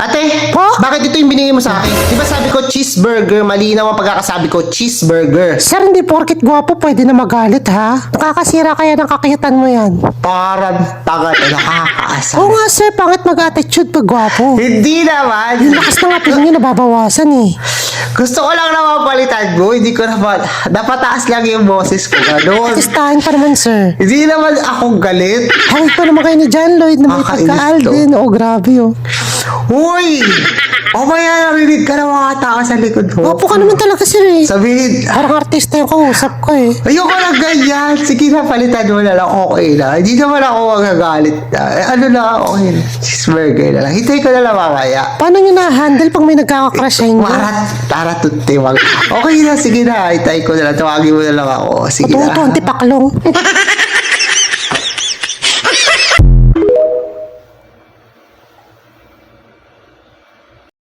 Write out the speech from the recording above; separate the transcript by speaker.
Speaker 1: Ate,
Speaker 2: Po?
Speaker 1: bakit ito yung binigay mo sa akin? Di ba sabi ko cheeseburger? Malinaw ang pagkakasabi ko, cheeseburger.
Speaker 2: Sir, hindi porkit gwapo pwede na magalit, ha? Nakakasira kaya ng kakitan mo yan.
Speaker 1: Parang tagal na nakakaasar.
Speaker 2: Oo nga, sir, pangit mag-attitude pag gwapo.
Speaker 1: Hindi naman.
Speaker 2: Yung lakas ng apil niyo nababawasan, eh.
Speaker 1: Gusto ko lang naman palitan mo. Hindi ko naman. Napataas lang yung boses ko. Ganun.
Speaker 2: Kistahin pa naman, sir.
Speaker 1: Hindi naman ako galit.
Speaker 2: Hawig pa naman kayo ni John Lloyd na may
Speaker 1: Kakainis
Speaker 2: pagka-Alden. Oo, grabe, oh.
Speaker 1: Uy! Mamaya narinig ka ng mga tao sa likod mo.
Speaker 2: Gwapo ka naman talaga, sir, eh.
Speaker 1: Sabihin,
Speaker 2: Parang artista yung kausap ko, eh.
Speaker 1: ayoko lang ganyan. Sige na, palitan mo na lang. Okay na. Hindi naman ako magagalit na. Ano na, okay na. Cheeseburger na lang. Hintay ko na lang mamaya.
Speaker 2: Paano nyo na-handle pag may nagkakakrash sa inyo?
Speaker 1: Tara, tuntiwag. Okay na, sige na. Hintay ko na lang. Tawagin mo na lang ako. Sige na.
Speaker 2: Patuto, antipaklong.